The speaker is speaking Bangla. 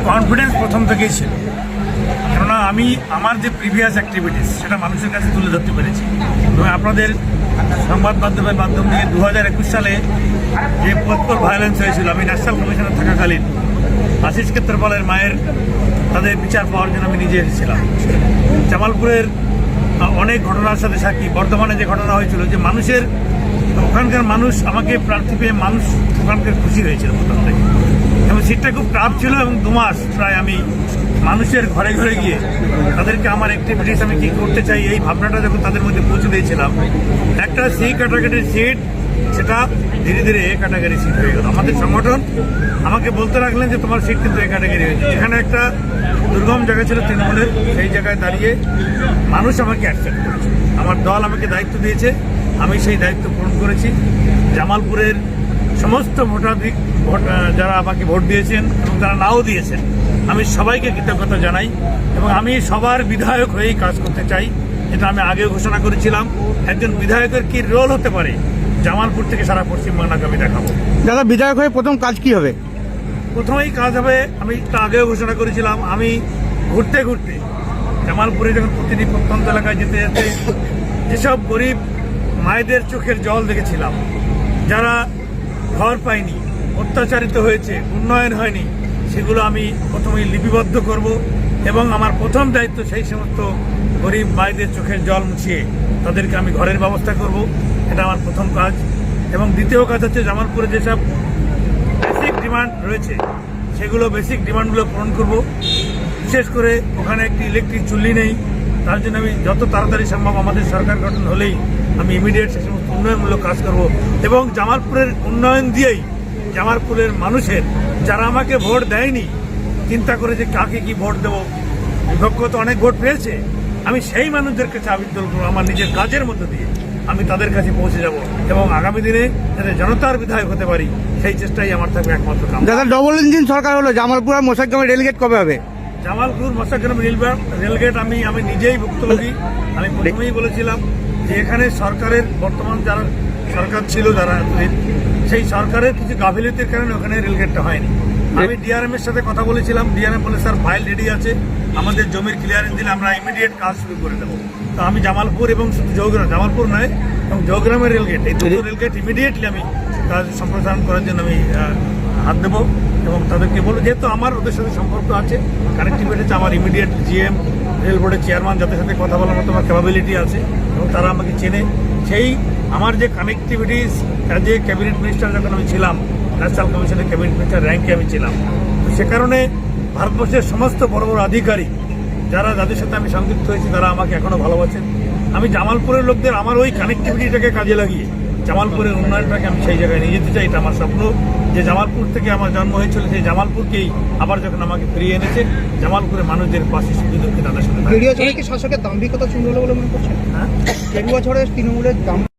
কনফিডেন্স প্রথম থেকেই ছিল, কেননা আমি আমার যে প্রিভিয়াস অ্যাক্টিভিটিস সেটা মানুষের কাছে তুলে ধরতে পেরেছি। এবং আপনাদের সংবাদ মাধ্যমের মাধ্যম দিয়ে 2021 সালে যে পরস্পর ভায়োলেন্স হয়েছিল, আমি ন্যাশনাল কমিশনার থাকাকালীন আশিস ক্ষেত্রপালের মায়ের তাদের বিচার পাওয়ার জন্য আমি নিজে এসেছিলাম। জামালপুরের অনেক ঘটনার সাথে সাক্ষী। বর্ধমানে যে ঘটনা হয়েছিল, যে মানুষের ওখানকার মানুষ আমাকে প্রার্থী পেয়ে মানুষ ওখানকার খুশি হয়েছিল প্রথম থেকে, এবং সিটটা খুব টাফ ছিল। এবং 2 মাস প্রায় আমি মানুষের ঘরে ঘরে গিয়ে তাদেরকে আমার অ্যাক্টিভিটিস আমি কী করতে চাই এই ভাবনাটা যখন তাদের মধ্যে পৌঁছে দিয়েছিলাম, একটা সি ক্যাটাগরির সিট সেটা ধীরে ধীরে এ ক্যাটাগরি সিট হয়ে গেল। আমাদের সংগঠন আমাকে বলতে লাগলেন যে তোমার সিট কিন্তু এ ক্যাটাগরি হয়েছে। যেখানে একটা দুর্গম জায়গা ছিল তৃণমূলের, সেই জায়গায় দাঁড়িয়ে মানুষ আমাকে অ্যাকসেপ্ট করেছে। আমার দল আমাকে দায়িত্ব দিয়েছে, আমি সেই দায়িত্ব পূরণ করেছি। জামালপুরের সমস্ত ভোটাধিক যারা আমাকে ভোট দিয়েছেন এবং যারা নাও দিয়েছেন, আমি সবাইকে কৃতজ্ঞতা জানাই। এবং আমি সবার বিধায়ক হয়েই কাজ করতে চাই, এটা আমি আগেও ঘোষণা করেছিলাম। একজন বিধায়কের কী রোল হতে পারে জামালপুর থেকে সারা পশ্চিমবাংলাকে আমি দেখাবো। দাদা, বিধায়ক হয়ে প্রথম কাজ কি হবে? প্রথমেই কাজ হবে, আমি তা আগেও ঘোষণা করেছিলাম, আমি ঘুরতে ঘুরতে জামালপুরে যখন প্রতিটি প্রত্যন্ত এলাকায় যেতে যেতে যেসব গরিব মায়েদের চোখের জল দেখেছিলাম, যারা ঘর পায়নি, অত্যাচারিত হয়েছে, উন্নয়ন হয়নি, সেগুলো আমি প্রথমেই লিপিবদ্ধ করব। এবং আমার প্রথম দায়িত্ব সেই সমস্ত গরিব মায়েদের চোখের জল মুছিয়ে তাদেরকে আমি ঘরের ব্যবস্থা করব। এটা আমার প্রথম কাজ। এবং দ্বিতীয় কাজ হচ্ছে জামালপুরে যেসব বেসিক ডিমান্ড রয়েছে সেগুলো বেসিক ডিমান্ডগুলো পূরণ করব। বিশেষ করে ওখানে একটি ইলেকট্রিক চুল্লি নেই, তার জন্য আমি যত তাড়াতাড়ি সম্ভব আমাদের সরকার গঠন হলেই আমি ইমিডিয়েট সে সমস্ত উন্নয়নমূলক কাজ করব। এবং জামালপুরের উন্নয়ন দিয়েই জামালপুরের মানুষের, যারা আমাকে ভোট দেয়নি, চিন্তা করে যে কাকে কি ভোট দেবো, বিপক্ষ তো অনেক ভোট পেয়েছে, আমি সেই মানুষদের কাছে আবেদন করবো আমার নিজের কাজের মধ্যে দিয়ে আমি তাদের কাছে পৌঁছে যাব। এবং আগামী দিনে যাতে জনতার বিধায়ক হতে পারি সেই চেষ্টাই আমার থাকবে একমাত্র কাম। দাদা, ডবল ইঞ্জিন সরকার হলো, জামালপুর আর মোশাগ্রামে রেলগেট কবে হবে? জামালপুর মোশাগ্রাম রেলগেট আমি নিজেই ভুক্তভোগী। আমি প্রথমেই বলেছিলাম যে এখানে সরকারের বর্তমান যারা সরকার ছিল, যারা সেই সরকারের কিছু গাফিলতির কারণে ওখানে রেলগেটটা হয়নি। আমি ডিআরএম এর সাথে কথা বলেছিলাম, ডিআরএম বলে স্যার ফাইল রেডি আছে, আমাদের জমির ক্লিয়ারেন্স দিলে আমরা ইমিডিয়েট কাজ শুরু করে দেবো। তো আমি জামালপুর এবং শুধু জৌগ্রাম, জামালপুর নয় এবং জৌগ্রামের রেলগেট, এই দুটো রেলগেট ইমিডিয়েটলি আমি কাজ সম্প্রসারণ করার জন্য আমি হাত দেবো। এবং তাদেরকে বলবো, যেহেতু আমার ওদের সাথে সম্পর্ক আছে, কানেক্টিভিটি আছে, আমার ইমিডিয়েট জিএম রেল বোর্ডের চেয়ারম্যান যাদের সাথে কথা বলার মতো আমার ক্যাপাবিলিটি আছে এবং তারা আমাকে চেনে, সেই আমার যে কানেক্টিভিটিস যে ক্যাবিনেট মিনিস্টার যখন আমি ছিলাম, ন্যাশনাল কমিশনের ক্যাবিনেট মিনিস্টার র্যাঙ্কে আমি ছিলাম, তো সে কারণে ভারতবর্ষের সমস্ত বড় বড় আধিকারিক যাদের সাথে আমি সংযুক্ত হয়েছি তারা আমাকে এখনও ভালোবাসেন। আমি জামালপুরের লোকদের আমার ওই কানেক্টিভিটিটাকে কাজে লাগিয়ে জামালপুরের উন্নয়নটাকে আমি সেই জায়গায় নিয়ে যেতে চাই। এটা আমার স্বপ্ন, যে জামালপুর থেকে আমার জন্ম হয়েছিল, সেই জামালপুরকেই আবার যখন আমাকে ফিরিয়ে এনেছে, জামালপুরের মানুষদের পাশে সুখী দুঃখে তাদের সাথে। শাসকের দাম্ভিকতা চূর্ণ হলো বলে মনে করছেন? হ্যাঁ, তৃণমূলের দাম